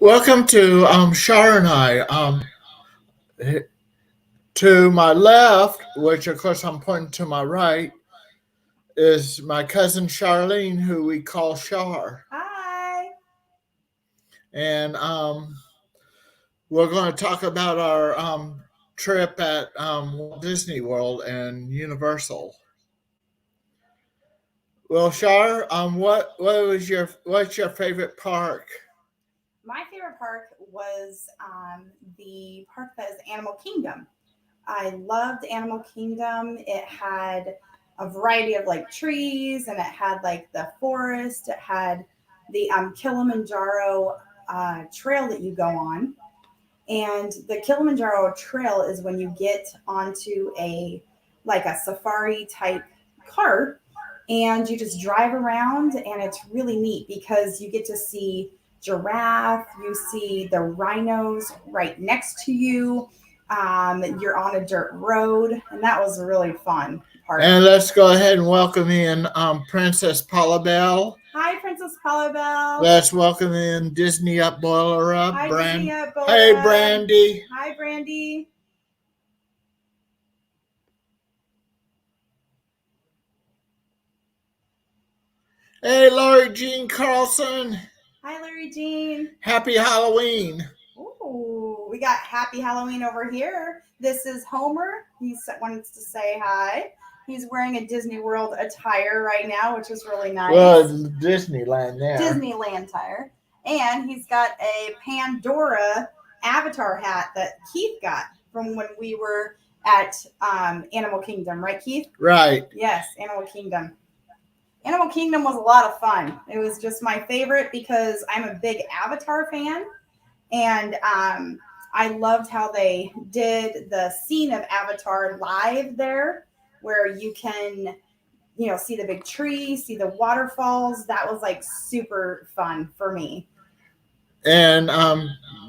Welcome to Shar and I. To my left, which of course I'm pointing to my right, is my cousin Charlene, who we call Shar, Hi. and we're going to talk about our trip at Walt Disney World and Universal. Well, Shar, what's your favorite park? My favorite park was the park that is Animal Kingdom. I loved Animal Kingdom. It had a variety of like trees and it had like the forest. It had the Kilimanjaro trail that you go on. And the Kilimanjaro trail is when you get onto a safari type cart and you just drive around and it's really neat because you get to see giraffe, you see the rhinos right next to you. You're on a dirt road, and that was a really fun part. And let's go ahead and welcome in Princess Paula Bell. Hi, Princess Paula Bell. Let's welcome in Disney Up Boiler Up. Hi, Disney Up Boiler Hey, Up. Brandy. Hi, Brandy. Hey, Laurie Jean Carlson. Hi, Larry Jean. Happy Halloween. Ooh, we got Happy Halloween over here. This is Homer. He wanted to say hi. He's wearing a Disney World attire right now, which is really nice. Well, Disneyland there. Disneyland attire. And he's got a Pandora avatar hat that Keith got from when we were at Animal Kingdom, right, Keith? Right. Yes, Animal Kingdom. Animal Kingdom was a lot of fun. It was just my favorite because I'm a big Avatar fan. And I loved how they did the scene of Avatar live there, where you can, see the big tree, see the waterfalls. That was like super fun for me. And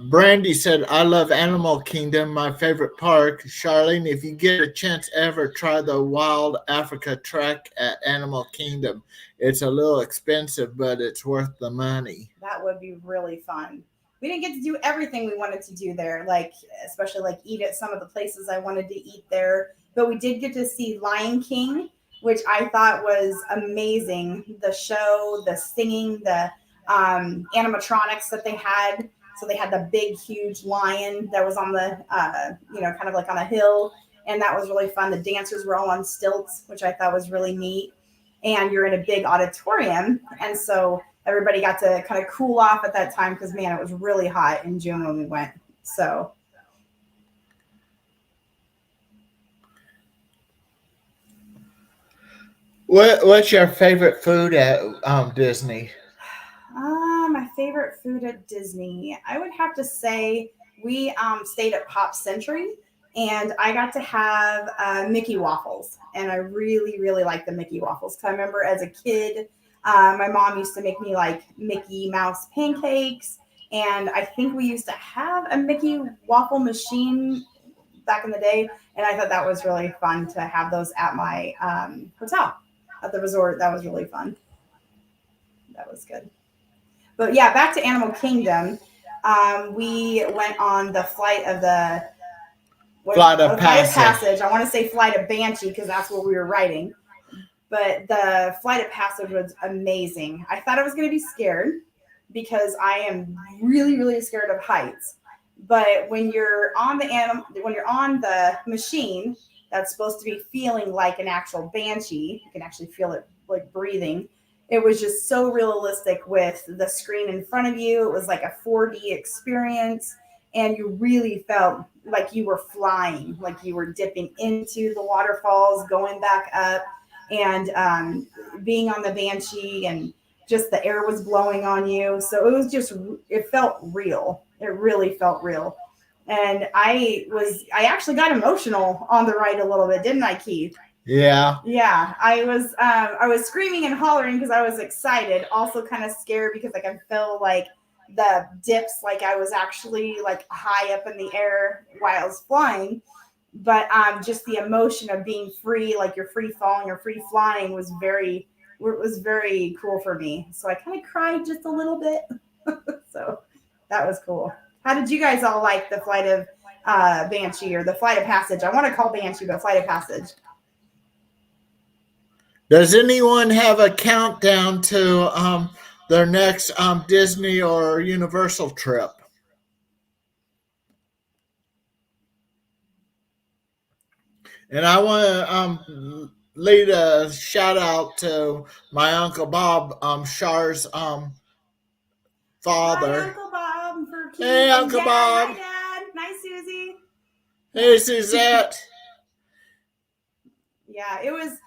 Brandy said, I love Animal Kingdom, my favorite park. Charlene, if you get a chance ever, try the Wild Africa Trek at Animal Kingdom. It's a little expensive, but it's worth the money. That would be really fun. We didn't get to do everything we wanted to do there, like especially like eat at some of the places I wanted to eat there. But we did get to see Lion King, which I thought was amazing. The show, the singing, the animatronics that they had. So they had the big, huge lion that was on the, kind of like on a hill. And that was really fun. The dancers were all on stilts, which I thought was really neat. And you're in a big auditorium. And so everybody got to kind of cool off at that time because, man, it was really hot in June when we went. So. What's your favorite food at Disney? My favorite food at Disney, I would have to say we stayed at Pop Century, and I got to have Mickey waffles, and I really, really like the Mickey waffles. Cause I remember as a kid, my mom used to make me like Mickey Mouse pancakes, and I think we used to have a Mickey waffle machine back in the day, and I thought that was really fun to have those at my hotel at the resort. That was really fun. That was good. But yeah, back to Animal Kingdom. We went on the flight of the Flight of Passage. I want to say flight of Banshee because that's what we were riding. But the flight of Passage was amazing. I thought I was going to be scared because I am really, really scared of heights. But when you're on the machine that's supposed to be feeling like an actual banshee, you can actually feel it like breathing. It was just so realistic with the screen in front of you. It was like a 4D experience, and you really felt like you were flying, like you were dipping into the waterfalls, going back up, and being on the Banshee, and just the air was blowing on you. So it felt real. It really felt real. And I actually got emotional on the ride a little bit, didn't I, Keith? Yeah. Yeah, I was screaming and hollering because I was excited, also kind of scared because I could feel like the dips, like I was actually like high up in the air while I was flying. But just the emotion of being free, like you're free falling or free flying, was very cool for me. So I kind of cried just a little bit. So That was cool. How did you guys all like the Flight of Banshee or the Flight of Passage? I want to call Banshee, but Flight of Passage. Does anyone have a countdown to their next Disney or Universal trip? And I want to lead a shout out to my Uncle Bob, Char's father. Hi, Uncle Bob. For Keith. Hey, Uncle Dad. Bob. Hi, Dad. Nice, Susie. Hey, Suzette. Yeah, it was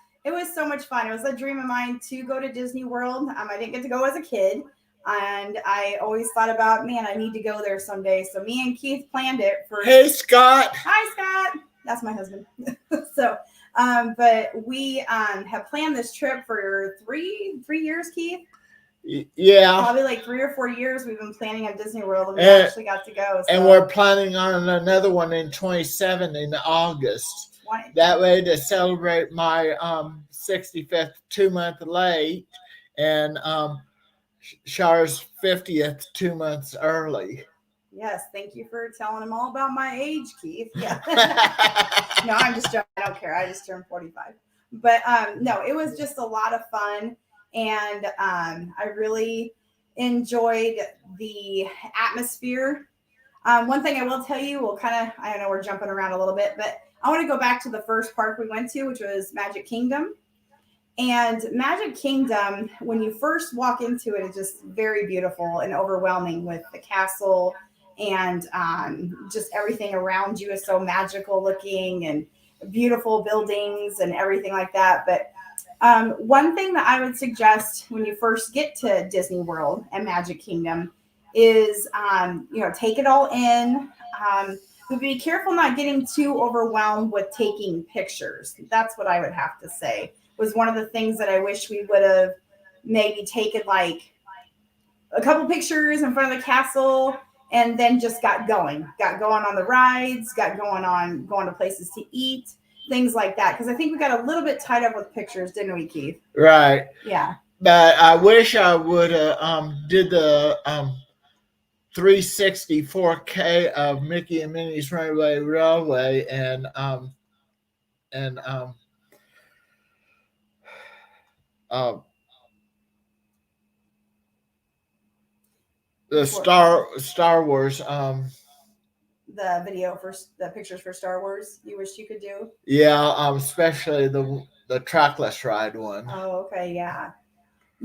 so much fun. It was a dream of mine to go to Disney World. I didn't get to go as a kid, and I always thought about, man, I need to go there someday. So me and Keith planned it for. Hey, Scott. Hi, Scott. That's my husband. So, but we have planned this trip for three years, Keith. Yeah. Probably like 3 or 4 years we've been planning on Disney World, and we actually got to go. So. And we're planning on another one in 27 in August. That way to celebrate my 65th 2 month late and Char's 50th 2 months early. Yes, thank you for telling him all about my age, Keith. Yeah. No, I'm just joking. I don't care. I just turned 45. But no, it was just a lot of fun. And I really enjoyed the atmosphere. One thing I will tell you, I know we're jumping around a little bit, but I want to go back to the first park we went to, which was Magic Kingdom. And Magic Kingdom, when you first walk into it, is just very beautiful and overwhelming with the castle and just everything around you is so magical looking and beautiful buildings and everything like that. But one thing that I would suggest when you first get to Disney World and Magic Kingdom is, take it all in. But be careful not getting too overwhelmed with taking pictures. That's what I would have to say. Was one of the things that I wish we would have maybe taken like a couple pictures in front of the castle and then just got going on the rides, going to places to eat, things like that. Because I think we got a little bit tied up with pictures, didn't we, Keith? Right. Yeah. But I wish I would have did the 364K of Mickey and Minnie's Runaway Railway and the Star Wars the video for the pictures for Star Wars you wish you could do. Yeah, especially the trackless ride one. Oh, okay, yeah.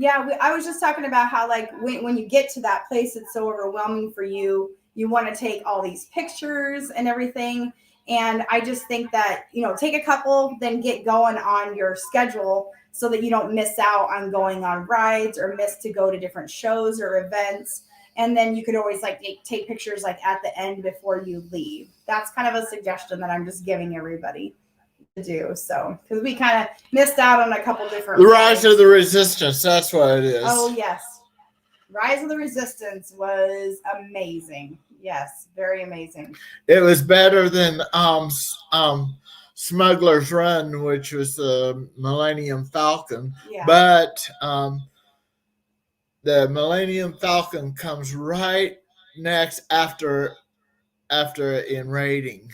I was just talking about how like when you get to that place, it's so overwhelming for you. You want to take all these pictures and everything. And I just think that, take a couple, then get going on your schedule so that you don't miss out on going on rides or miss to go to different shows or events. And then you could always like take pictures like at the end before you leave. That's kind of a suggestion that I'm just giving everybody to do. So, because we kind of missed out on a couple different. The Rise of the Resistance, that's what it is. Oh, yes. Rise of the Resistance was amazing. Yes, very amazing. It was better than Smuggler's Run, which was the Millennium Falcon. Yeah. But the Millennium Falcon comes right next after in rating.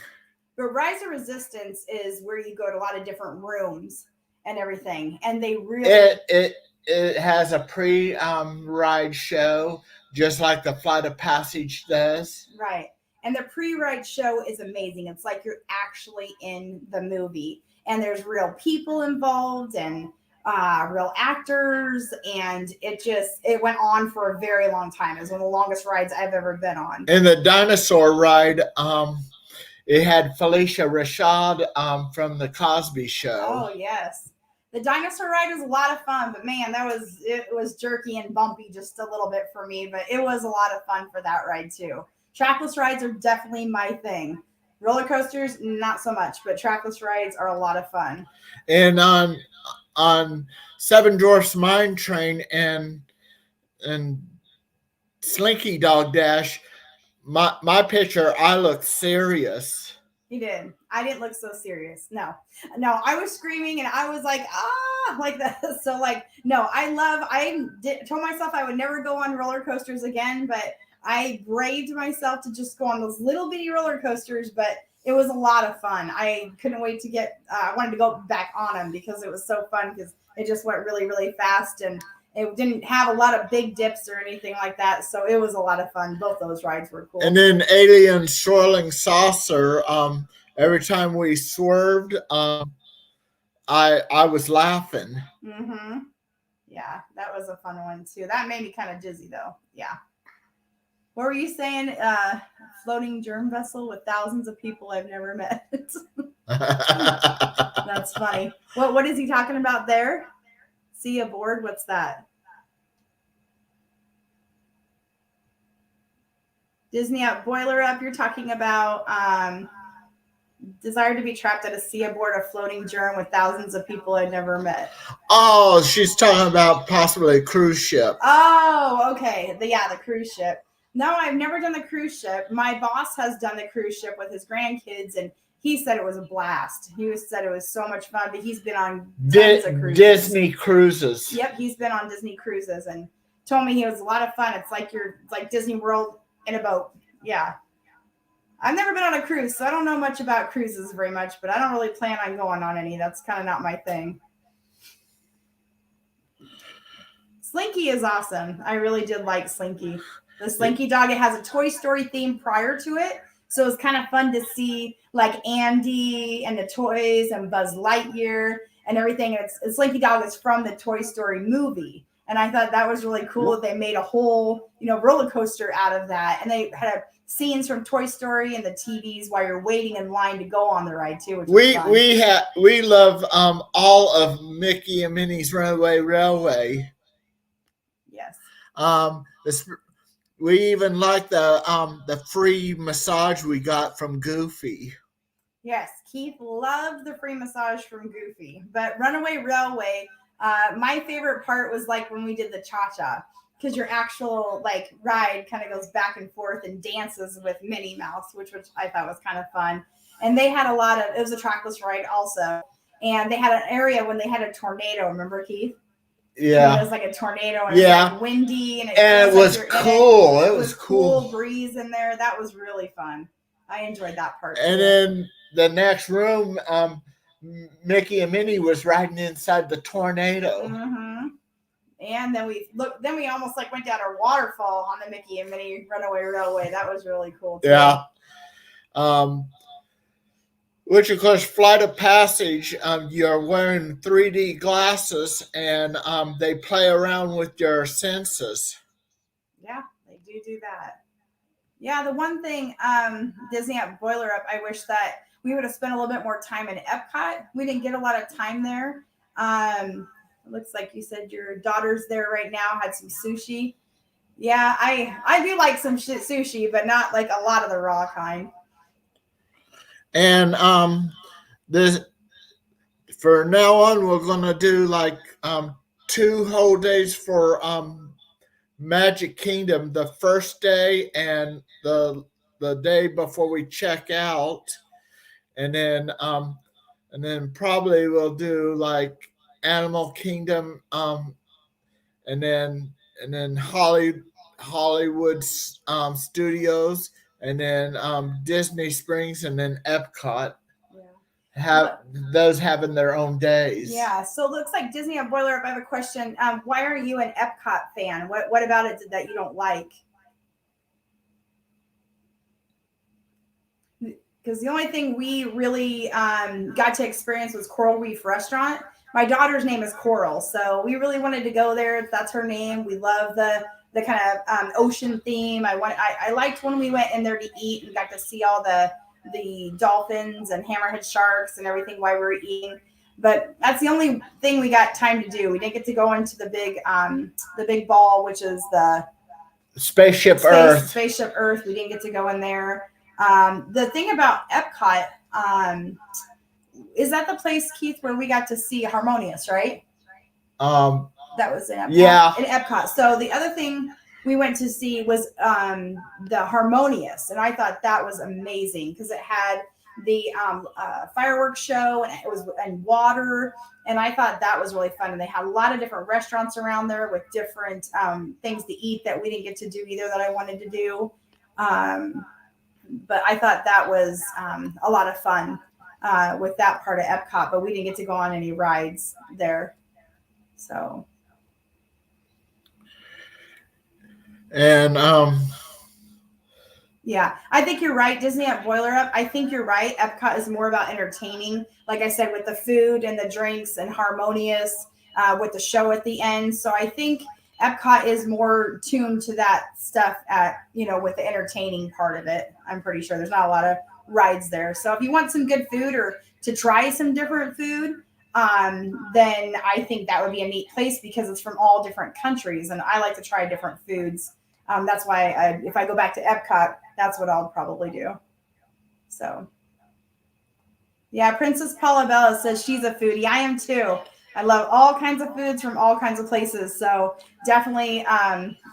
But Rise of Resistance is where you go to a lot of different rooms and everything, and they really it has a pre-ride show, just like the Flight of Passage does. Right, and the pre-ride show is amazing. It's like you're actually in the movie, and there's real people involved and real actors, and it went on for a very long time. It was one of the longest rides I've ever been on. And the dinosaur ride, it had Felicia Rashad from the Cosby Show. Oh yes, the dinosaur ride was a lot of fun, but man, it was jerky and bumpy just a little bit for me, but it was a lot of fun for that ride too. Trackless rides are definitely my thing. Roller coasters, not so much, but trackless rides are a lot of fun. And on Seven Dwarfs Mine Train and Slinky Dog Dash, my picture, I looked serious. You did. I didn't look so serious. No, I was screaming and I was like, like that. So like, no, I told myself I would never go on roller coasters again, but I braved myself to just go on those little bitty roller coasters, but it was a lot of fun. I couldn't wait to get, I wanted to go back on them because it was so fun because it just went really, really fast and it didn't have a lot of big dips or anything like that. So it was a lot of fun. Both those rides were cool. And then Alien Swirling Saucer, every time we swerved, I was laughing. Mm-hmm. Yeah, that was a fun one too. That made me kind of dizzy though. Yeah. What were you saying? Floating germ vessel with thousands of people I've never met. That's funny. What is he talking about there? See aboard? What's that? Disney up, boiler up. You're talking about desire to be trapped at a sea aboard a floating germ with thousands of people I've never met. Oh, she's talking about possibly a cruise ship. Oh, okay. The cruise ship. No, I've never done the cruise ship. My boss has done the cruise ship with his grandkids, and he said it was a blast. Said it was so much fun, but he's been on tons of cruises. Disney cruises. Yep, he's been on Disney cruises and told me it was a lot of fun. It's like Disney World in a boat. Yeah. I've never been on a cruise, so I don't know much about cruises very much, but I don't really plan on going on any. That's kind of not my thing. Slinky is awesome. I really did like Slinky. The Slinky dog, it has a Toy Story theme prior to it. So it was kind of fun to see like Andy and the toys and Buzz Lightyear and everything. And Slinky Dog is from the Toy Story movie. And I thought that was really cool that they made a whole, roller coaster out of that. And they had scenes from Toy Story and the TVs while you're waiting in line to go on the ride too. Which was fun. We love all of Mickey and Minnie's Runaway Railway. Yes. We even like the free massage we got from Goofy. Yes, Keith loved the free massage from Goofy. But Runaway Railway, my favorite part was like when we did the cha-cha, because your actual like ride kind of goes back and forth and dances with Minnie Mouse, which I thought was kind of fun. And they had it was a trackless ride also. And they had an area when they had a tornado. Remember, Keith? Yeah. It was like a tornado and it was like windy and it was cool. It was cool breeze in there. That was really fun. I enjoyed that part. And then the next room, Mickey and Minnie was riding inside the tornado. Mm-hmm. And then we almost like went down a waterfall on the Mickey and Minnie Runaway Railway. That was really cool too. Yeah. Which, of course, Flight of Passage, you're wearing 3D glasses, and they play around with your senses. Yeah, they do that. Yeah, the one thing, Disney at Boiler Up, I wish that we would have spent a little bit more time in Epcot. We didn't get a lot of time there. It looks like you said your daughter's there right now, had some sushi. Yeah, I do like some sushi, but not like a lot of the raw kind. And for now on, we're gonna do like 2 whole days for Magic Kingdom. The first day and the day before we check out, and then probably we'll do like Animal Kingdom, and then Hollywood Studios. And then Disney Springs, and then Epcot. Yeah. Those having their own days. Yeah. So it looks like Disney at Boiler Up. I have a question. Why aren't you an Epcot fan? What about it that you don't like? Because the only thing we really got to experience was Coral Reef Restaurant. My daughter's name is Coral, so we really wanted to go there. That's her name. We love the kind of ocean theme. I liked when we went in there to eat and got to see all the dolphins and hammerhead sharks and everything while we were eating. But that's the only thing we got time to do. We didn't get to go into the big ball, which is the Spaceship Earth. Spaceship Earth. We didn't get to go in there. The thing about Epcot, is that the place, Keith, where we got to see Harmonious, right? That was in Epcot. Yeah. In Epcot. So the other thing we went to see was the Harmonious, and I thought that was amazing because it had the fireworks show, and it was and water, and I thought that was really fun. And they had a lot of different restaurants around there with different things to eat that we didn't get to do either that I wanted to do. But I thought that was a lot of fun with that part of Epcot, but we didn't get to go on any rides there. So. And yeah, I think you're right. Disney at Boiler Up. I think you're right. Epcot is more about entertaining, like I said, with the food and the drinks and harmonious with the show at the end. So I think Epcot is more tuned to that stuff with the entertaining part of it. I'm pretty sure there's not a lot of rides there. So if you want some good food or to try some different food, then I think that would be a neat place because it's from all different countries. And I like to try different foods. That's why if I go back to Epcot, that's what I'll probably do. So, yeah, Princess Paula Bella says she's a foodie. I am too. I love all kinds of foods from all kinds of places. So definitely,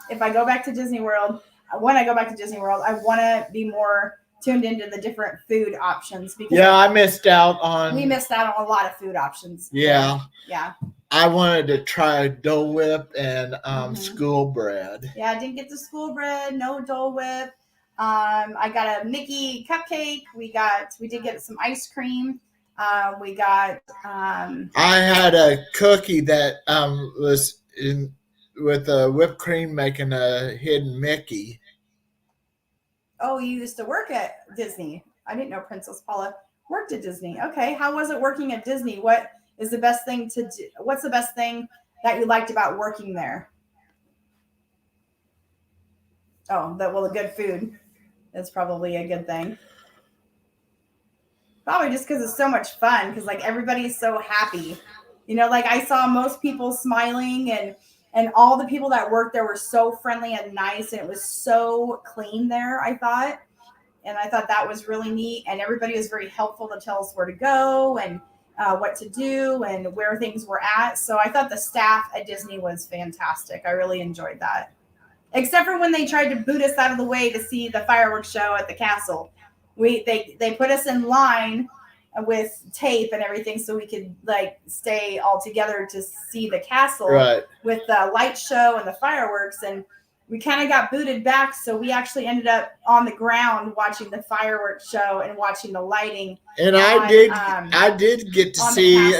if I go back to Disney World, when I go back to Disney World, I want to be more tuned into the different food options. Because I missed out on. We missed out on a lot of food options. Yeah. Yeah. I wanted to try Dole Whip and school bread. Yeah, I didn't get the school bread. No Dole Whip. I got a Mickey cupcake. We did get some ice cream. We got. I had a cookie that was with a whipped cream making a hidden Mickey. Oh, you used to work at Disney. I didn't know Princess Paula worked at Disney. Okay, how was it working at Disney? What is the best thing to do? What's the best thing that you liked about working there? Oh, the good food is probably a good thing. Probably just because it's so much fun, because like everybody's so happy. Like I saw most people smiling and all the people that worked there were so friendly and nice, and it was so clean there, I thought. And I thought that was really neat. And everybody was very helpful to tell us where to go and what to do and where things were at. So I thought the staff at Disney was fantastic. I really enjoyed that. Except for when they tried to boot us out of the way to see the fireworks show at the castle. They put us in line with tape and everything so we could like stay all together to see the castle with the light show and the fireworks, and we kind of got booted back, so we actually ended up on the ground watching the fireworks show and watching the lighting. And I did get to see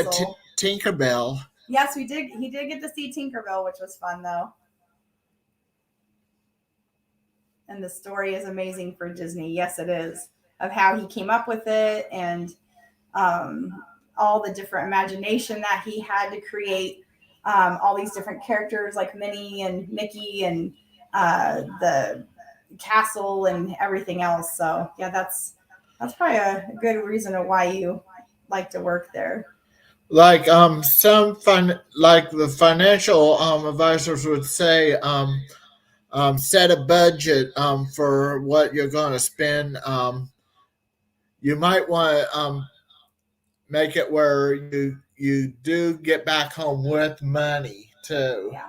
Tinkerbell. Yes, we did. He did get to see Tinkerbell, which was fun though. And the story is amazing for Disney. Yes, it is, of how he came up with it and all the different imagination that he had to create all these different characters like Minnie and Mickey and the castle and everything else. So yeah, that's probably a good reason of why you like to work there. Like like the financial advisors would say, set a budget for what you're going to spend. You might want to make it where you do get back home with money too. Yeah,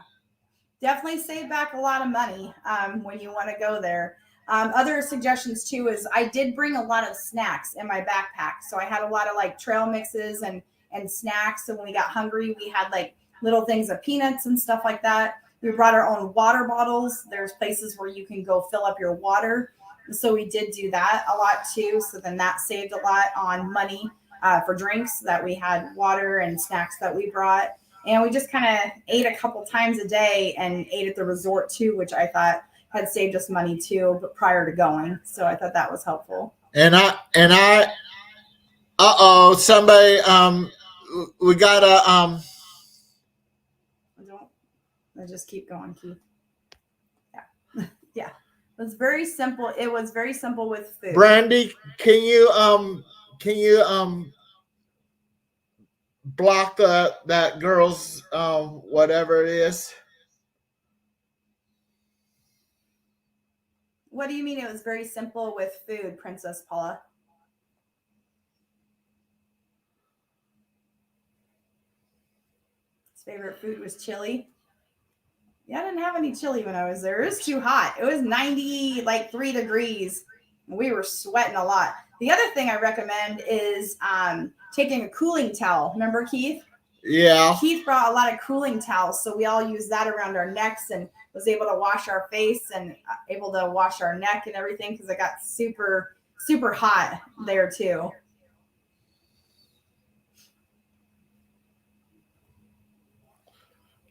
definitely save back a lot of money when you want to go there. Other suggestions too is I did bring a lot of snacks in my backpack, so I had a lot of like trail mixes and snacks. So when we got hungry, we had like little things of peanuts and stuff like that. We brought our own water bottles. There's places where you can go fill up your water. So we did do that a lot too. So then that saved a lot on money for drinks, that we had water and snacks that we brought. And we just kind of ate a couple times a day and ate at the resort too, which I thought had saved us money too, but prior to going. So I thought that was helpful. And I somebody, we got a, I just keep going, Keith. Yeah. Yeah. It was very simple. It was very simple with food. Brandy, can you block that girl's whatever it is? What do you mean it was very simple with food, Princess Paula? His favorite food was chili. Yeah, I didn't have any chili when I was there. It was too hot. It was 93 degrees. We were sweating a lot. The other thing I recommend is taking a cooling towel. Remember, Keith? Yeah. Keith brought a lot of cooling towels, so we all used that around our necks and was able to wash our face and able to wash our neck and everything because it got super, super hot there too.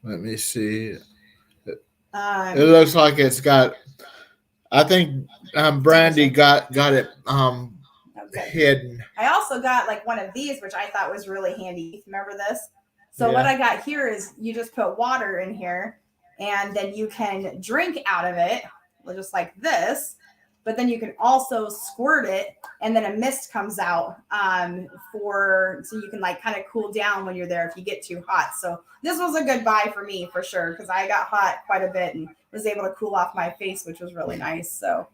Let me see. It looks like it's got. I think Brandy got it okay. hidden. I also got like one of these, which I thought was really handy. Remember this? So what I got here is you just put water in here, and then you can drink out of it, just like this. But then you can also squirt it, and then a mist comes out so you can like kind of cool down when you're there if you get too hot. So this was a good buy for me for sure because I got hot quite a bit and was able to cool off my face, which was really nice. So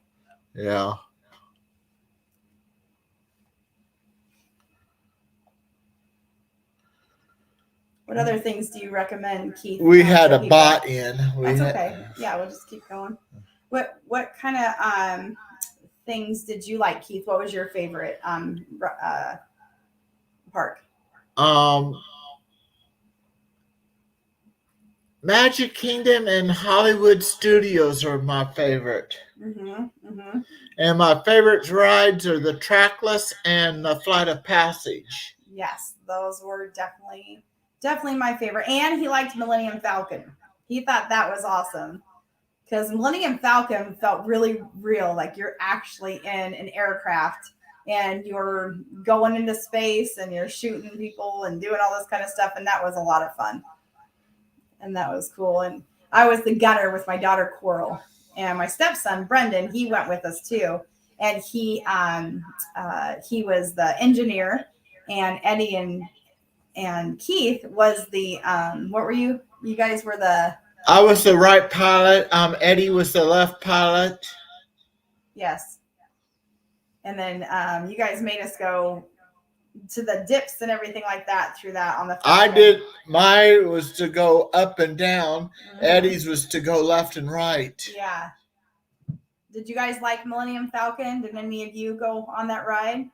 yeah. What other things do you recommend, Keith? We had a bot in. That's okay. Yeah, we'll just keep going. What kind of things did you like, Keith? What was your favorite park? Magic Kingdom and Hollywood Studios are my favorite. And my favorite rides are the Trackless and the Flight of Passage. Yes, those were definitely my favorite. And he liked Millennium Falcon. He thought that was awesome. Because Millennium Falcon felt really real, like you're actually in an aircraft and you're going into space and you're shooting people and doing all this kind of stuff. And that was a lot of fun. And that was cool. And I was the gunner with my daughter, Coral. And my stepson, Brenden, he went with us too. And he was the engineer. And Eddy and Keith was the, what were you? You guys were the... I was the right pilot. Eddy was the left pilot. Yes. And then you guys made us go to the dips and everything like that through that on the... I did. Mine was to go up and down. Eddy's was to go left and right. Yeah. Did you guys like Millennium Falcon? Did any of you go on that ride?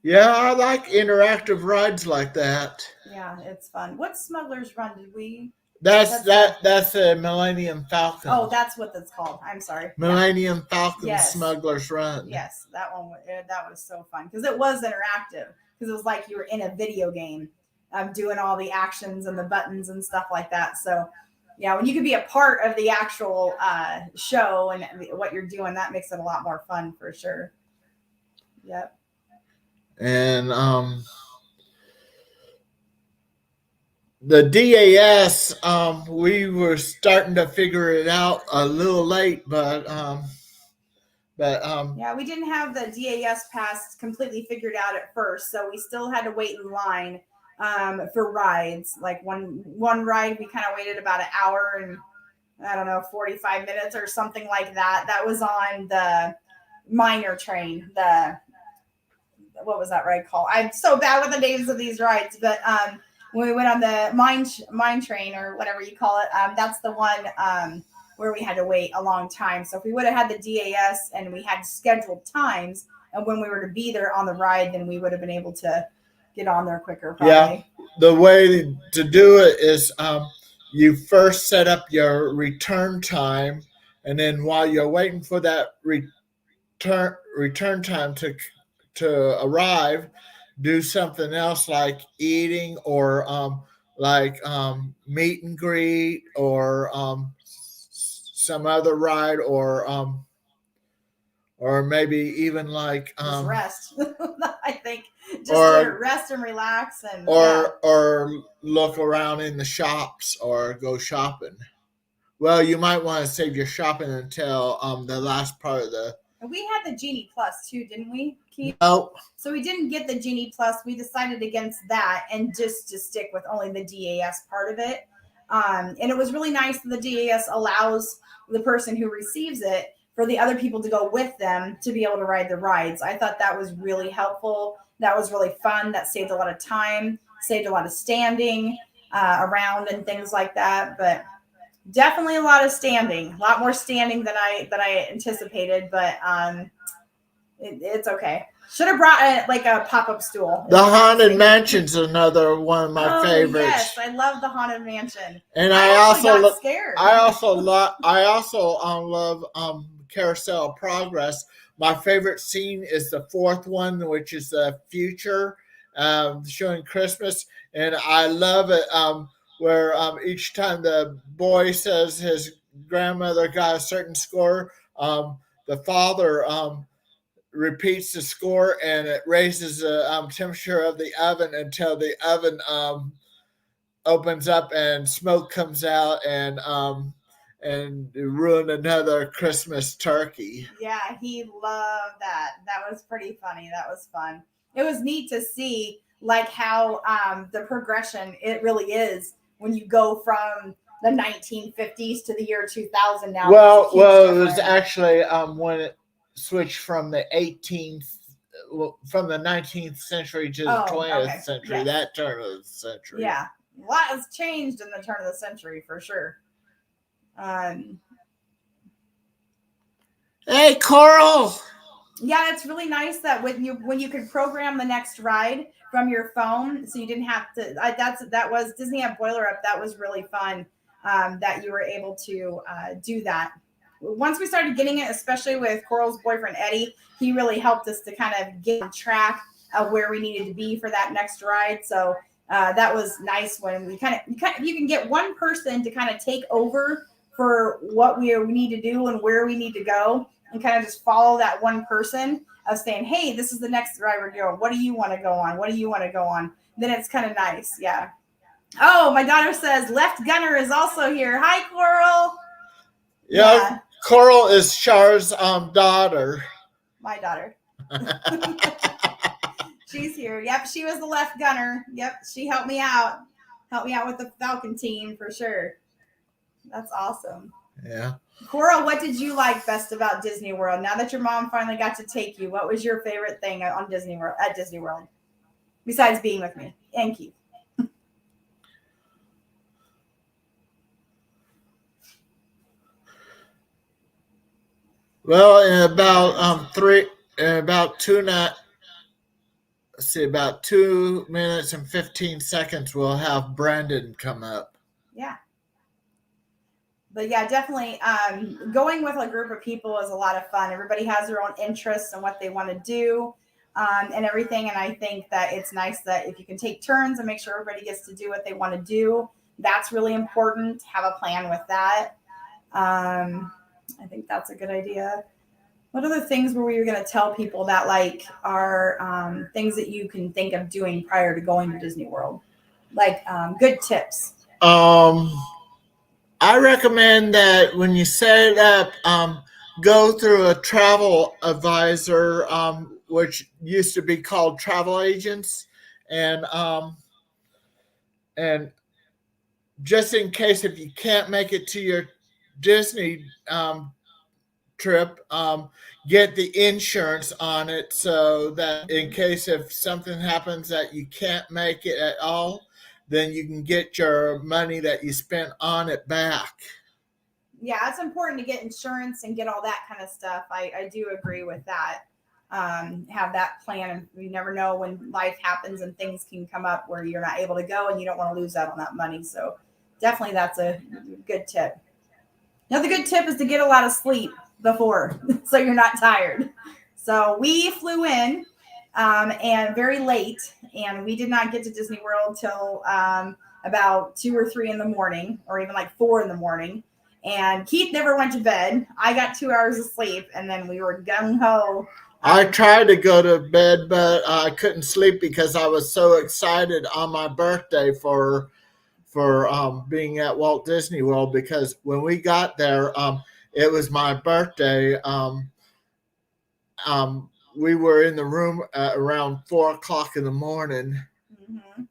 Yeah, I like interactive rides like that. Yeah, it's fun. What Smuggler's Run did we? That's a Millennium Falcon. Oh, that's what that's called. I'm sorry. Millennium Falcon Smuggler's Run. Yes, that was so fun because it was interactive because it was like you were in a video game, doing all the actions and the buttons and stuff like that. So, yeah, when you could be a part of the actual show and what you're doing, that makes it a lot more fun for sure. Yep. And the DAS, we were starting to figure it out a little late, but yeah, we didn't have the DAS pass completely figured out at first, so we still had to wait in line for rides. Like one ride, we kind of waited about an hour and 45 minutes or something like that. That was on the minor train. What was that ride called? I'm so bad with the names of these rides, but when we went on the mine train or whatever you call it, that's the one where we had to wait a long time. So if we would have had the DAS and we had scheduled times and when we were to be there on the ride, then we would have been able to get on there quicker. Probably. Yeah, the way to do it is you first set up your return time, and then while you're waiting for that return time to arrive, do something else like eating or meet and greet or some other ride or maybe even like just rest. I think just rest and relax or look around in the shops or go shopping. Well, you might want to save your shopping until the last part of the... We had the Genie Plus too, didn't we, Keith? No. So we didn't get the Genie Plus. We decided against that and just to stick with only the DAS part of it. And it was really nice that the DAS allows the person who receives it for the other people to go with them to be able to ride the rides. I thought that was really helpful. That was really fun. That saved a lot of time, saved a lot of standing around and things like that. But Definitely a lot of standing, a lot more standing than I anticipated, but it's okay. Should have brought like a pop up stool. The Haunted Mansion's another one of my Oh favorites. yes, I love the Haunted Mansion. And I actually got scared. I also love Carousel of Progress. My favorite scene is the fourth one, which is the future, showing Christmas, and I love it where each time the boy says his grandmother got a certain score, the father repeats the score, and it raises the temperature of the oven until the oven opens up and smoke comes out and ruin another Christmas turkey. Yeah, he loved that. That was pretty funny. That was fun. It was neat to see like how the progression it really is when you go from the 1950s to the year 2000 now. Well, it was actually when it switched from the 19th century to the 20th century. Yes. That turn of the century. Yeah, a lot has changed in the turn of the century for sure. Hey, Coral. Yeah, it's really nice that when you could program the next ride from your phone, so you didn't have to. That was Disney at Boiler Up. That was really fun that you were able to do that. Once we started getting it, especially with Coral's boyfriend Eddy, he really helped us to kind of get on track of where we needed to be for that next ride. So that was nice when we you can get one person to kind of take over for what we need to do and where we need to go, and kind of just follow that one person of saying, hey, this is the next ride we're going. What do you want to go on? What do you want to go on? Then it's kind of nice. Yeah. Oh, my daughter says Left Gunner is also here. Hi, Coral. Yeah. Coral is Char's daughter. My daughter. She's here. Yep, she was the Left Gunner. Yep, she helped me out. Helped me out with the Falcon team for sure. That's awesome. Yeah. Coral, what did you like best about Disney World? Now that your mom finally got to take you, what was your favorite thing on Disney World at Disney World? Besides being with me and Keith. Well, in about 2 minutes and 15 seconds, we'll have Brenden come up. Yeah. But yeah, definitely going with a group of people is a lot of fun. Everybody has their own interests and what they want to do and everything. And I think that it's nice that if you can take turns and make sure everybody gets to do what they want to do, that's really important. Have a plan with that. I think that's a good idea. What other things were we going to tell people that like are things that you can think of doing prior to going to Disney World? Like good tips. I recommend that when you set it up, go through a travel advisor, which used to be called travel agents, and just in case if you can't make it to your Disney trip, get the insurance on it so that in case if something happens that you can't make it at all, then you can get your money that you spent on it back. Yeah, it's important to get insurance and get all that kind of stuff. I do agree with that. Have that plan, and you never know when life happens and things can come up where you're not able to go and you don't want to lose out on that money. So definitely that's a good tip. Another good tip is to get a lot of sleep before so you're not tired. So we flew in and very late, and we did not get to Disney World till about 2 or 3 in the morning, or even like 4 in the morning. And Keith never went to bed. I got 2 hours of sleep, and then we were gung-ho. I tried to go to bed, but I couldn't sleep because I was so excited on my birthday for being at Walt Disney World, because when we got there, it was my birthday. We were in the room around 4:00 in the morning. Mm-hmm.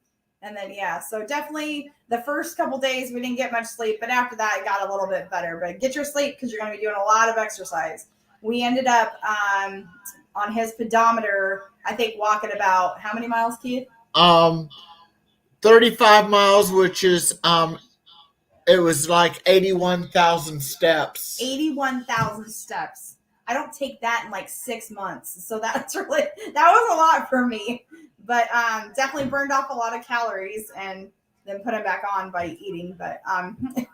And then, yeah, so definitely the first couple days we didn't get much sleep, but after that it got a little bit better. But get your sleep because you're going to be doing a lot of exercise. We ended up on his pedometer, I think, walking about how many miles, Keith? 35 miles, which is It was like 81,000 steps. 81,000 steps. I don't take that in like 6 months. So that was a lot for me. But definitely burned off a lot of calories and then put them back on by eating. But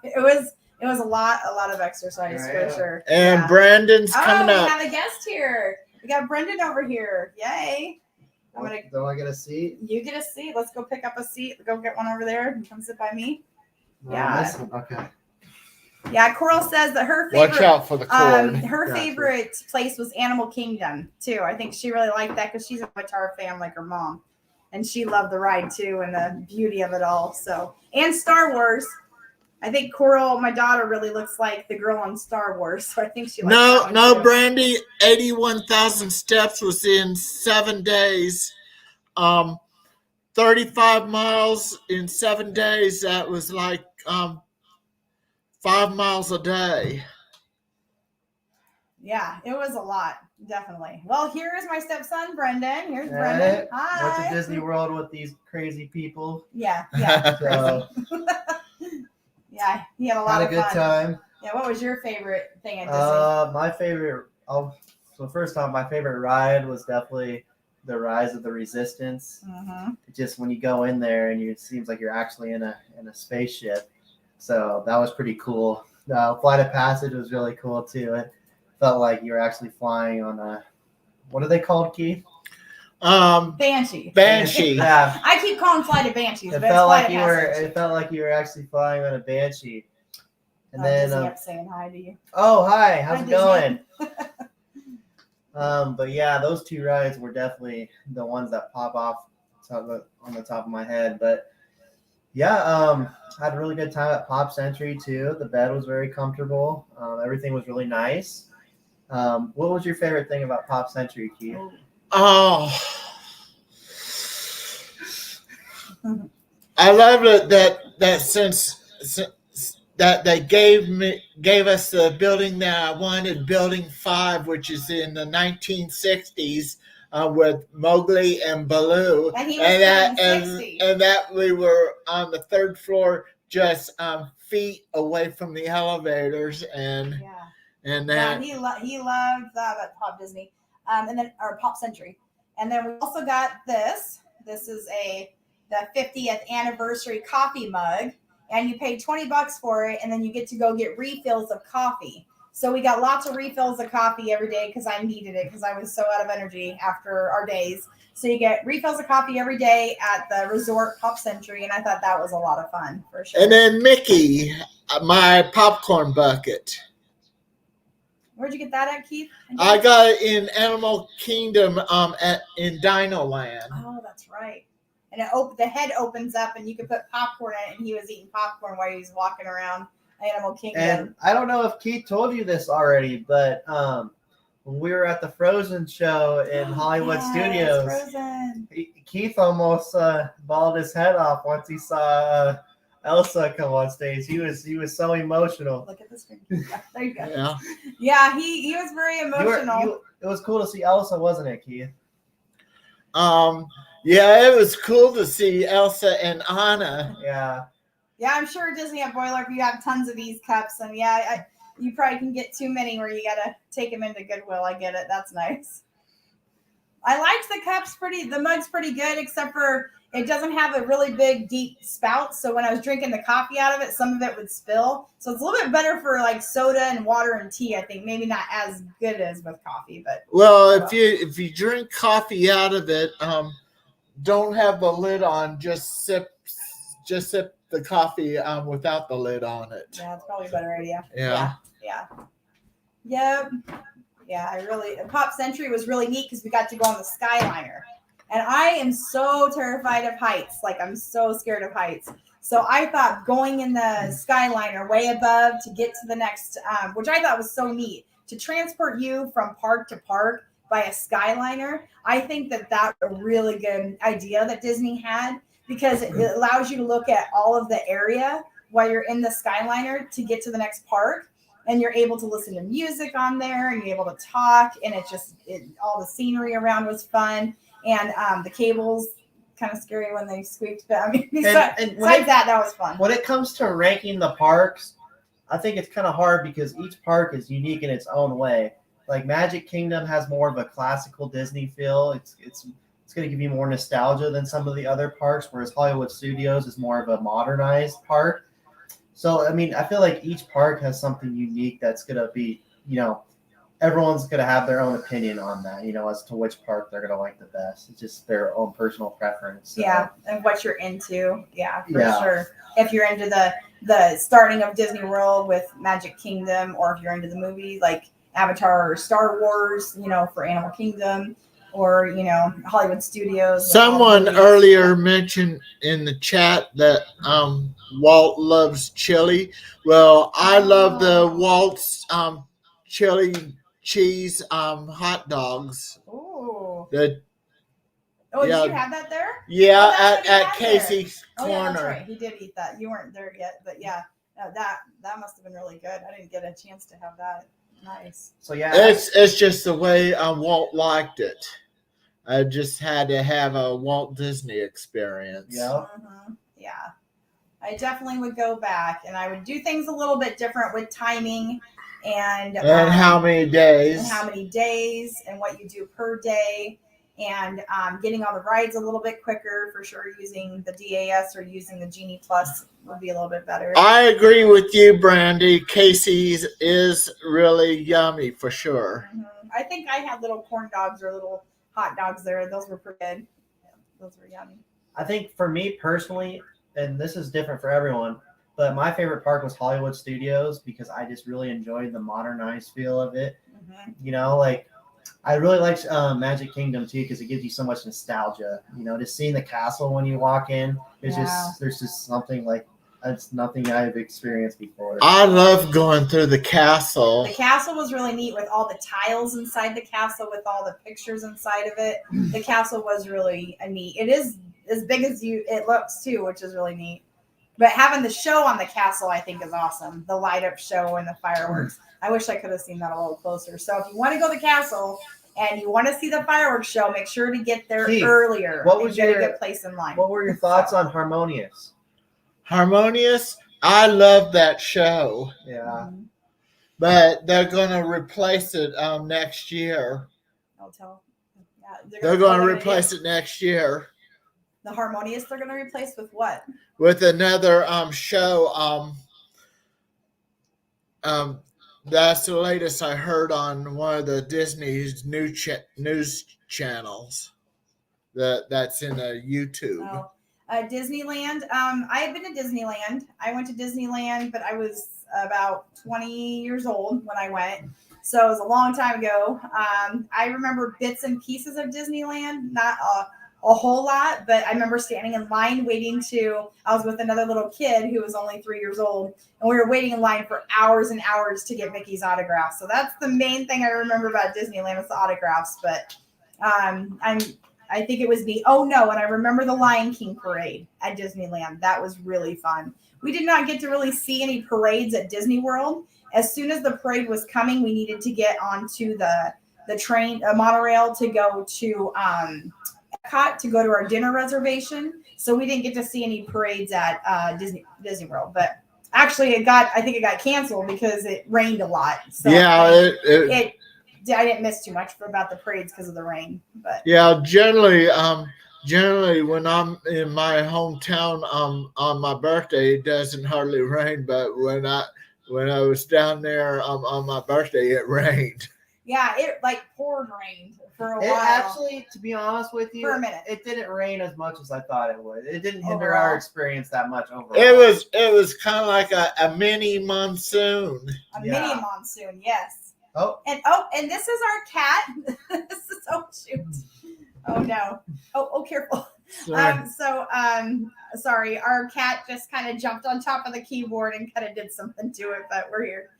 it was a lot of exercise for sure. And Brandon's coming up. We have a guest here. We got Brenden over here. Yay. Do I get a seat? You get a seat. Let's go pick up a seat. Go get one over there and come sit by me. Okay. Yeah, Coral says that her favorite. Watch out for the cord. Her favorite place was Animal Kingdom too. I think she really liked that because she's a Avatar fan like her mom, and she loved the ride too and the beauty of it all. So, and Star Wars. I think Coral, my daughter, really looks like the girl on Star Wars. So I think she likes that one too. Brandy, 81,000 steps was in 7 days. 35 miles in 7 days. That was like 5 miles a day. Yeah, it was a lot, definitely. Well, here is my stepson, Brenden. Here's Brenden. Hi. Went to Disney World with these crazy people. Yeah. So, yeah, he had a lot of fun. Had a good time. Yeah, what was your favorite thing at Disney? My favorite. So first off, my favorite ride was definitely the Rise of the Resistance. Mm-hmm. Just when you go in there and it seems like you're actually in a spaceship. So that was pretty cool. Flight of Passage was really cool too. It felt like you were actually flying on a, what are they called, Keith? Banshee. Yeah. I keep calling Flight of Banshees. It felt like you were actually flying on a Banshee. And then Disney up saying hi to you. Oh, hi. How's it going? Disney. But yeah, those two rides were definitely the ones that pop off on the top of my head. But yeah, had a really good time at Pop Century too. The bed was very comfortable. Everything was really nice. What was your favorite thing about Pop Century, Keith? Oh, I love it that since that they gave us the building that I wanted, Building 5, which is in the 1960s, with Mowgli and Baloo, and that we were on the 3rd floor, just feet away from the elevators, and that. Yeah, he loved that Pop Disney, and then or Pop Century, and then we also got this. This is the 50th anniversary coffee mug. And you pay $20 for it, and then you get to go get refills of coffee. So we got lots of refills of coffee every day because I needed it because I was so out of energy after our days. So you get refills of coffee every day at the resort Pop Century, and I thought that was a lot of fun for sure. And then Mickey, my popcorn bucket. Where'd you get that at, Keith? I got it in Animal Kingdom in Dino Land. Oh, that's right. And the head opens up, and you can put popcorn in it, and he was eating popcorn while he was walking around Animal Kingdom. And I don't know if Keith told you this already, but when we were at the Frozen show in Hollywood Studios, Keith almost balled his head off once he saw Elsa come on stage. He was so emotional. Look at the screen. Yeah, there you go. Yeah, he was very emotional. It was cool to see Elsa, wasn't it, Keith? Yeah, it was cool to see Elsa and Anna. Yeah. Yeah, I'm sure Disney at Boiler, you have tons of these cups, and you probably can get too many where you gotta take them into Goodwill. I get it. That's nice. I liked the cups the mug's pretty good, except for it doesn't have a really big, deep spout. So when I was drinking the coffee out of it, some of it would spill. So it's a little bit better for like soda and water and tea, I think. Maybe not as good as with coffee, but. Well, if you drink coffee out of it, don't have the lid on. Just sip the coffee without the lid on it. Yeah, it's probably a better idea. Yeah. Yep. Yeah, Pop Century was really neat because we got to go on the Skyliner. And I am so terrified of heights. Like, I'm so scared of heights. So I thought going in the Skyliner way above to get to the next, which I thought was so neat, to transport you from park to park by a Skyliner. I think that was a really good idea that Disney had because it allows you to look at all of the area while you're in the Skyliner to get to the next park. And you're able to listen to music on there and you're able to talk. And all the scenery around was fun. And the cables kind of scary when they squeaked. But I mean, And besides that was fun. When it comes to ranking the parks, I think it's kind of hard because each park is unique in its own way. Like Magic Kingdom has more of a classical Disney feel. It's going to give you more nostalgia than some of the other parks, whereas Hollywood Studios is more of a modernized park. So, I mean, I feel like each park has something unique that's going to be, everyone's going to have their own opinion on that, as to which park they're going to like the best. It's just their own personal preference. So. Yeah, and what you're into. Yeah, for sure. If you're into the starting of Disney World with Magic Kingdom, or if you're into the movie like Avatar or Star Wars, for Animal Kingdom, or Hollywood Studios. Someone earlier mentioned in the chat that Walt loves chili. Well, I love the Walt's chili cheese hot dogs. Ooh. Did you have that there? Yeah, at Casey's Corner. Yeah, that's right. He did eat that. You weren't there yet, but yeah, that must have been really good. I didn't get a chance to have that. Nice. So yeah, it's just the way Walt liked it. I just had to have a Walt Disney experience. Yeah. Yeah. I definitely would go back, and I would do things a little bit different with timing and how many days. And what you do per day, and getting on the rides a little bit quicker for sure. Using the DAS or using the Genie Plus would be a little bit better. I agree with you, Brandy. Casey's is really yummy for sure. I think I had little corn dogs or little hot dogs there. Those were pretty good. Yeah, those were yummy. I think for me personally, and this is different for everyone, but my favorite park was Hollywood Studios because I just really enjoyed the modernized feel of it. I really liked Magic Kingdom too because it gives you so much nostalgia. Just seeing the castle when you walk in, there's just something like it's nothing I've experienced before. I love going through the castle. The castle was really neat with all the tiles inside the castle, with all the pictures inside of it. The castle was really neat. It is as big as it looks too, which is really neat. But having the show on the castle, I think, is awesome. The light up show and the fireworks. I wish I could have seen that a little closer. So if you want to go to the castle and you want to see the fireworks show, make sure to get there earlier. What was get a good place in line? What were your thoughts on Harmonious? Harmonious? I love that show. Yeah. But they're going to replace it next year. I'll tell. Yeah, they're going to replace it next year. The Harmonious they're going to replace with what? With another show. That's the latest I heard on one of the Disney's news channels. That's in YouTube. Oh. Disneyland. I have been to Disneyland. I went to Disneyland, but I was about 20 years old when I went. So it was a long time ago. I remember bits and pieces of Disneyland, not a whole lot, but I remember standing in line I was with another little kid who was only 3 years old, and we were waiting in line for hours and hours to get Mickey's autograph. So that's the main thing I remember about Disneyland was the autographs. But I think it was and I remember the Lion King parade at Disneyland. That was really fun. We did not get to really see any parades at Disney World. As soon as the parade was coming, we needed to get onto the train, monorail to go to Epcot to go to our dinner reservation. So we didn't get to see any parades at Disney World. But actually, I think it got canceled because it rained a lot. So yeah, I didn't miss too much about the parades because of the rain. But yeah, generally when I'm in my hometown on my birthday, it doesn't hardly rain. But when I was down there on my birthday, it rained. Yeah, it poured rain for a while. Actually, to be honest with you, for a minute, it didn't rain as much as I thought it would. It didn't hinder our experience that much overall. It was kind of like a mini monsoon. Mini monsoon, yes. And this is our cat. Shoot. Oh no. Oh, careful. Sorry. Our cat just kind of jumped on top of the keyboard and kind of did something to it, but we're here.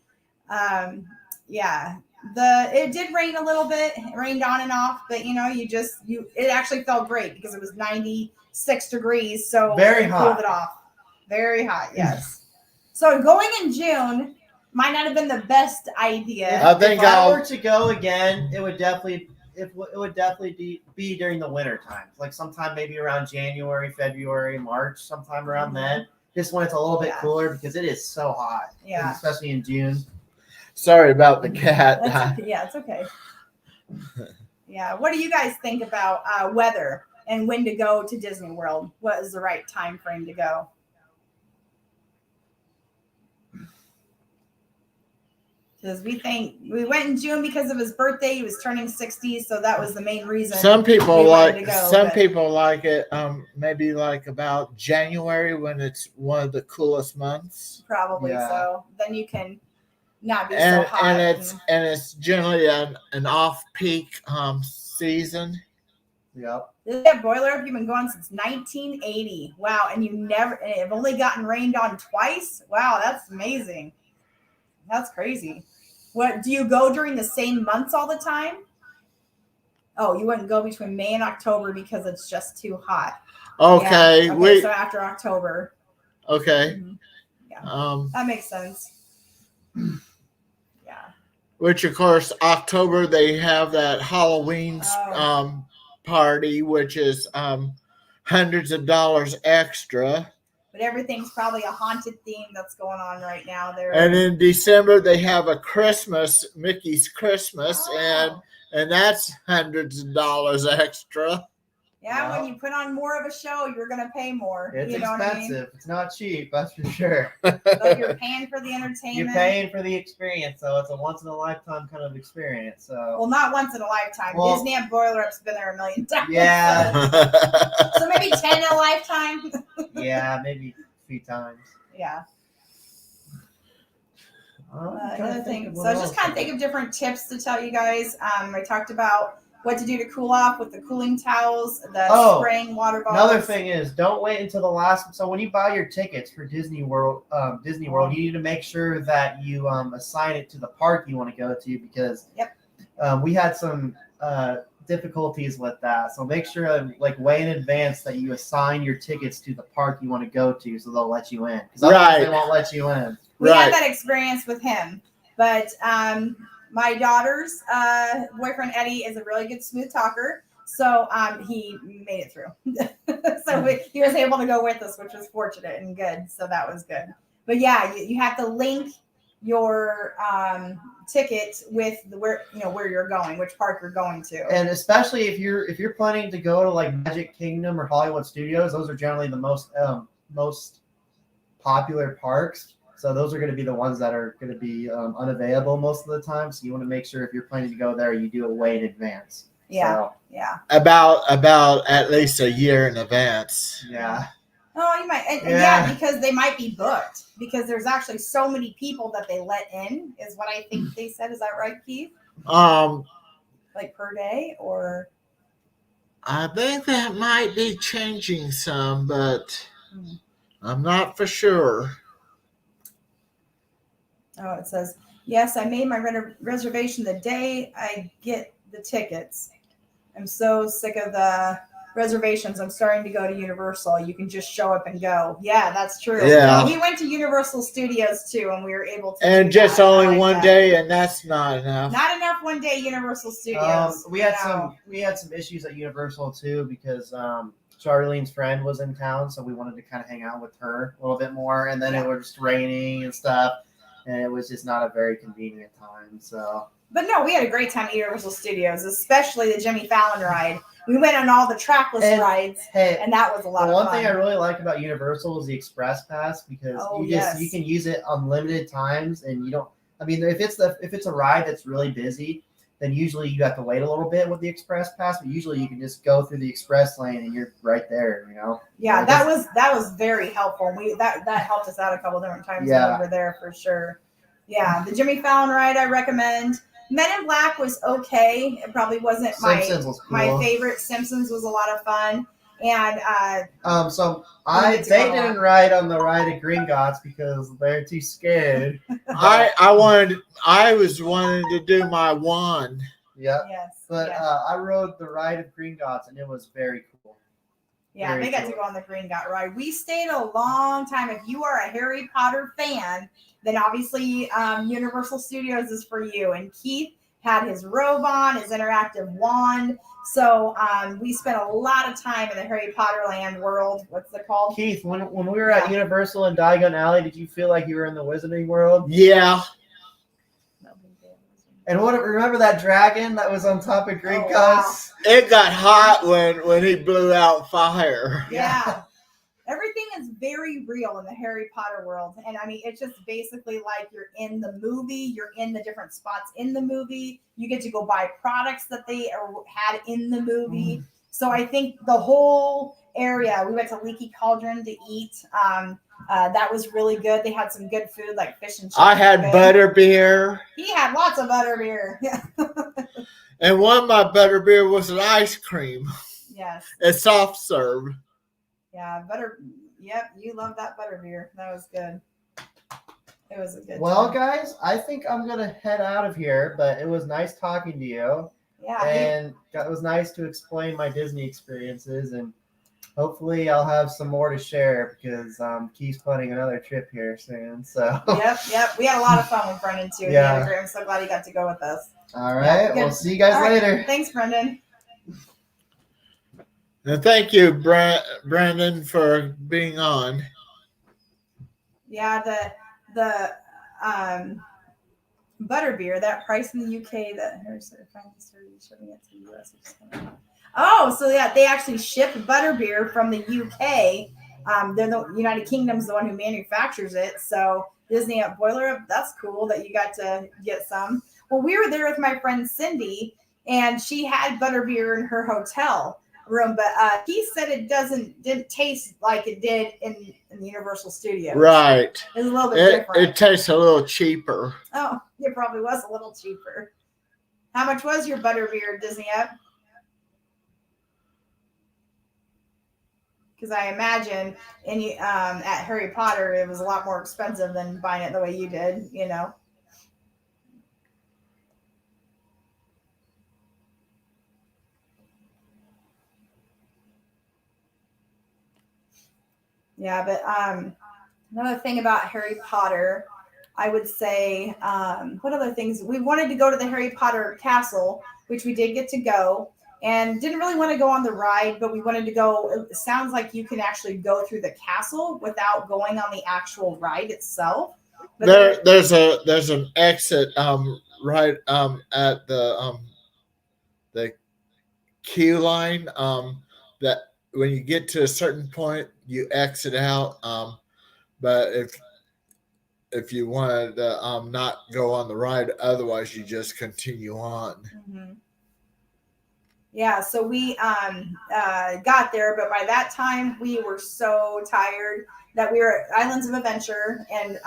It did rain a little bit. It rained on and off, but it actually felt great because it was 96 degrees, so very hot. Cooled it off. Very hot, yes. So going in June might not have been the best idea. I think if I were to go again, it would definitely it would definitely be during the winter times, like sometime maybe around January, February, March, sometime around then. Just when it's a little bit cooler because it is so hot. Yeah. Especially in June. Sorry about the cat. Yeah, it's okay. Yeah. What do you guys think about weather and when to go to Disney World? What is the right time frame to go? Because we went in June because of his birthday. He was turning 60, so that was the main reason. Some people like people like it maybe like about January when it's one of the coolest months. Probably so. Then you can not be so hot. And it's generally an off-peak season. Yep. That boiler up you've been going since 1980. Wow, and have only gotten rained on twice. Wow, that's amazing. That's crazy. What do you go during the same months all the time? Oh, you wouldn't go between May and October because it's just too hot. Okay. Yeah. Okay, so after October. Okay. Mm-hmm. Yeah. That makes sense. Yeah. Which of course October they have that Halloween party, which is hundreds of dollars extra. But everything's probably a haunted theme that's going on right now there. And in December they have a Christmas, Mickey's Christmas, and that's hundreds of dollars extra. Yeah, when you put on more of a show, you're going to pay more. It's expensive. What I mean? It's not cheap, that's for sure. So you're paying for the entertainment. You're paying for the experience, so it's a once-in-a-lifetime kind of experience. So. Well, not once in a lifetime. Disney and Boiler Up's been there a million times. Yeah. So maybe 10 in a lifetime? Yeah, maybe a few times. Yeah. Another thing. So I was just kind of think of different tips to tell you guys. I talked about what to do to cool off with the cooling towels, the spraying water bottles. Another thing is don't wait until the last. So when you buy your tickets for Disney World, you need to make sure that you assign it to the park you want to go to because we had some difficulties with that. So make sure way in advance that you assign your tickets to the park you want to go to so they'll let you in. Because otherwise they won't let you in. We had that experience with him. But my daughter's boyfriend, Eddy, is a really good smooth talker. So he made it through. So he was able to go with us, which was fortunate and good. So that was good. But yeah, you have to link your ticket with where you're going, which park you're going to. And especially if you're planning to go to Magic Kingdom or Hollywood Studios, those are generally the most popular parks. So those are going to be the ones that are going to be unavailable most of the time. So you want to make sure if you're planning to go there, you do it way in advance. Yeah, About at least a year in advance. Yeah. Oh, you might, because they might be booked because there's actually so many people that they let in. Is what I think they said. Is that right, Keith? Per day or? I think that might be changing some, but I'm not for sure. Oh, it says, yes, I made my reservation the day I get the tickets. I'm so sick of the reservations. I'm starting to go to Universal. You can just show up and go. Yeah, that's true. Yeah. We went to Universal Studios too, and we were able to. And just only one day, and that's not enough. Not enough one day Universal Studios. We had some issues at Universal too because Charlene's friend was in town, so we wanted to kind of hang out with her a little bit more, and then it was just raining and stuff. And it was just not a very convenient time. So, but no, we had a great time at Universal Studios, especially the Jimmy Fallon ride. We went on all the trackless rides, and that was a lot of fun. One thing I really like about Universal is the Express Pass because you can use it unlimited times, and you don't. I mean, if it's a ride that's really busy, then usually you have to wait a little bit with the Express Pass. But usually you can just go through the express lane and you're right there. Yeah, that was very helpful. That helped us out a couple different times when we were there for sure. Yeah, the Jimmy Fallon ride I recommend. Men in Black was okay. It probably wasn't my favorite. Simpsons was a lot of fun. And they didn't ride on the ride at Gringotts because they're too scared. I was wanting to do my wand. Yeah. Yes. But I rode the ride of Gringotts and it was very cool. Yeah, they got to go on the Gringotts ride. We stayed a long time. If you are a Harry Potter fan, then obviously Universal Studios is for you. And Keith had his robe on, his interactive wand. So we spent a lot of time in the Harry Potter land world. What's it called? Keith, when we were at Universal in Diagon Alley, did you feel like you were in the Wizarding World? Yeah. And remember that dragon that was on top of Greek Wow. It got hot when he blew out fire. Yeah. Everything is very real in the Harry Potter world. And I mean, it's just basically like you're in the movie, you're in the different spots in the movie. You get to go buy products that they had in the movie. So I think the whole area, we went to Leaky Cauldron to eat. That was really good. They had some good food like fish and chips. I had butterbeer. He had lots of butterbeer. Yeah. And one of my butterbeer was an ice cream. Yes. It's soft serve. Yeah, Yep, you love that butterbeer. That was good. It was a good. Well, guys, I think I'm gonna head out of here. But it was nice talking to you. Yeah. And it was nice to explain my Disney experiences, and hopefully I'll have some more to share because Keith's planning another trip here soon. So. Yep. We had a lot of fun with Brendan too. Yeah. I'm so glad he got to go with us. All right. We'll see you guys later. Thanks, Brendan. And thank you, Brandon, for being on. Yeah, the butterbeer, that price in the UK that shipping it to the US. Oh, so yeah, they actually ship butterbeer from the UK. They're the United Kingdom's the one who manufactures it. So Disney at Boiler, that's cool that you got to get some. Well, we were there with my friend Cindy, and she had butterbeer in her hotel room, but he said it didn't taste like it did in the Universal Studios. Right. It's a little bit different. It tastes a little cheaper. Oh, it probably was a little cheaper. How much was your butterbeer, Disney Up? Because I imagine at Harry Potter it was a lot more expensive than buying it the way you did, you know. Yeah, but another thing about Harry Potter, I would say, what other things? We wanted to go to the Harry Potter castle, which we did get to go, and didn't really want to go on the ride, but we wanted to go. It sounds like you can actually go through the castle without going on the actual ride itself. But there's an exit right at the queue line that when you get to a certain point you exit out, but if you wanted to not go on the ride, otherwise you just continue on. Mm-hmm. Yeah, so we got there, but by that time we were so tired that we were at Islands of Adventure, and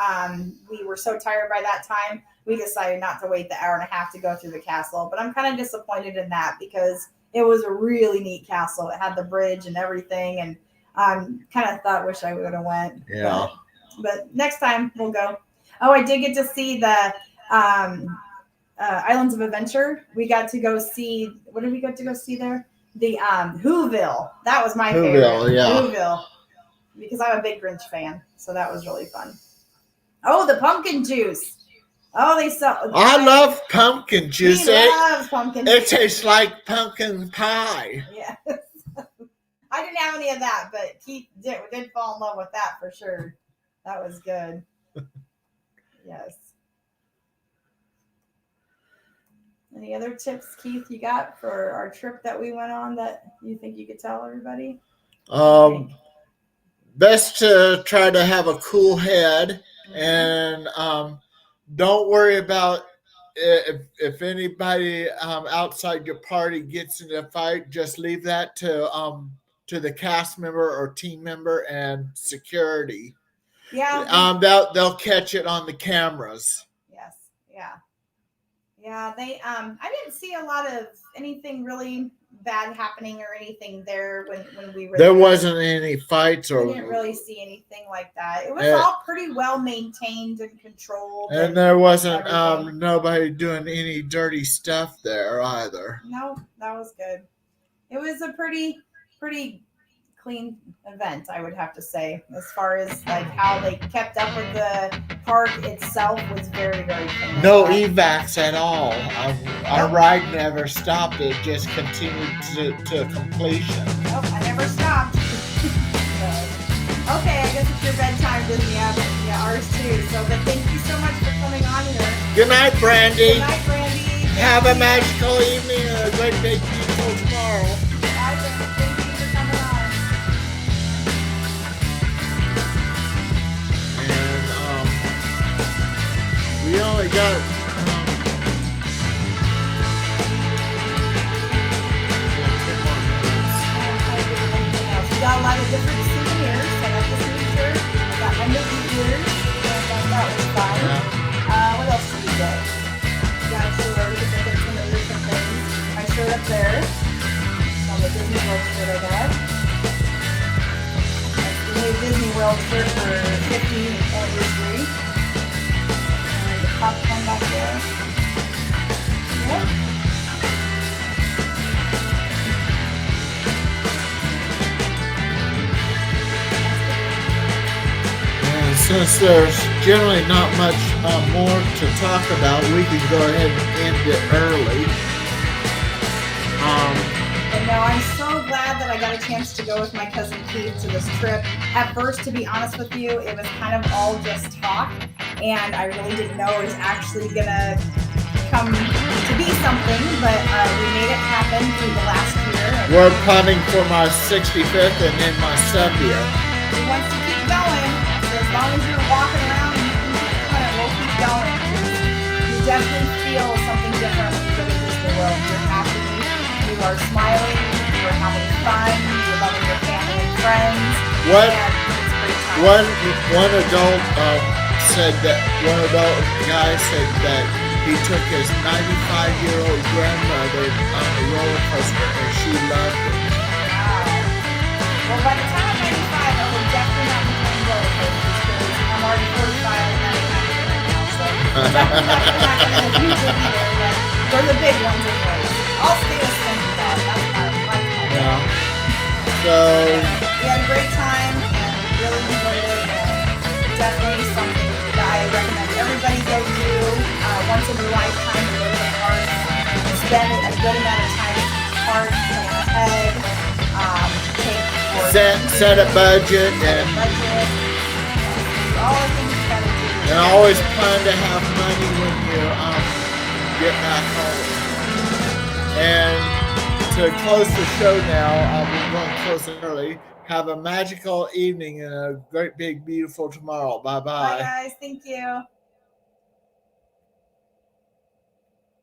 we were so tired by that time we decided not to wait the hour and a half to go through the castle. But I'm kind of disappointed in that because it was a really neat castle. It had the bridge and everything, and kind of wish I would have went. Yeah. But next time we'll go. Oh, I did get to see the Islands of Adventure. We got to go see. What did we get to go see there? The Whoville. That was my favorite. Whoville. Because I'm a big Grinch fan, so that was really fun. Oh, the pumpkin juice. Oh, they sell. I love pumpkin juice. He loves pumpkin juice. It tastes like pumpkin pie. Yes. I didn't have any of that, but Keith did fall in love with that for sure. That was good. Yes. Any other tips, Keith, you got for our trip that we went on that you think you could tell everybody? Best to try to have a cool head, and don't worry about if anybody outside your party gets in a fight. Just leave that to the cast member or team member and security. Yeah. They'll catch it on the cameras. Yes. Yeah. Yeah. They I didn't see a lot of anything really bad happening or anything there when we were there. Wasn't any fights or we didn't really see anything like that. It was all pretty well maintained and controlled. And there wasn't nobody doing any dirty stuff there either. No, that was good. It was a pretty clean event, I would have to say. As far as like how they kept up with the park itself was very, very clean. No evacs at all. Our Nope. ride never stopped. It just continued to completion. Nope, I never stopped. So, okay, I guess it's your bedtime, Disney. Yeah, ours too. So, but thank you so much for coming on here. Good night, Brandy. Good night, Brandy. Have a magical evening and a great big beautiful tomorrow. Bye, Brandy. Thank you for coming on. And we only got We got a lot of different souvenirs. I got this new shirt. I got my movie ears. And that was fun. What else did we get? We got a shirt. We could look at some of the different things. My shirt up there. On the Disney World shirt I got. That's the new Disney World shirt for 50th anniversary. And the popcorn back there. Yep. since there's generally not much more to talk about, we can go ahead and end it early. And no, I'm so glad that I got a chance to go with my cousin Keith to this trip. At first, to be honest with you, it was kind of all just talk, and I really didn't know it was actually gonna come to be something, but we made it happen through the last year. We're planning for my 65th and then my 70th. He wants to keep going, so as long as you're walking around and you can keep doing it, we'll keep going. You definitely feel something different when you go to Disney World. You're happy, you are smiling, you're having fun, you're loving your family and friends. One adult guy said that he took his 95-year-old grandmother on a roller coaster and she loved it. Wow. Well, by the time I'm 95, I will definitely not be playing roller coasters because I'm already 45 and 99 right now, so definitely not going to use it either, but they're the big ones anyways. I'll stay with Spencer though. That's my Yeah. So we had a great time and really enjoyed it. And definitely something that I recommend everybody go do once in their lifetime to go to the park. Spend a good amount of time in the park, plan ahead, set a budget and all the things you gotta do. and always plan to have money when you get back home. And to close the show now, we're going to close it early. Have a magical evening and a great, big, beautiful tomorrow. Bye-bye. Bye, guys. Thank you.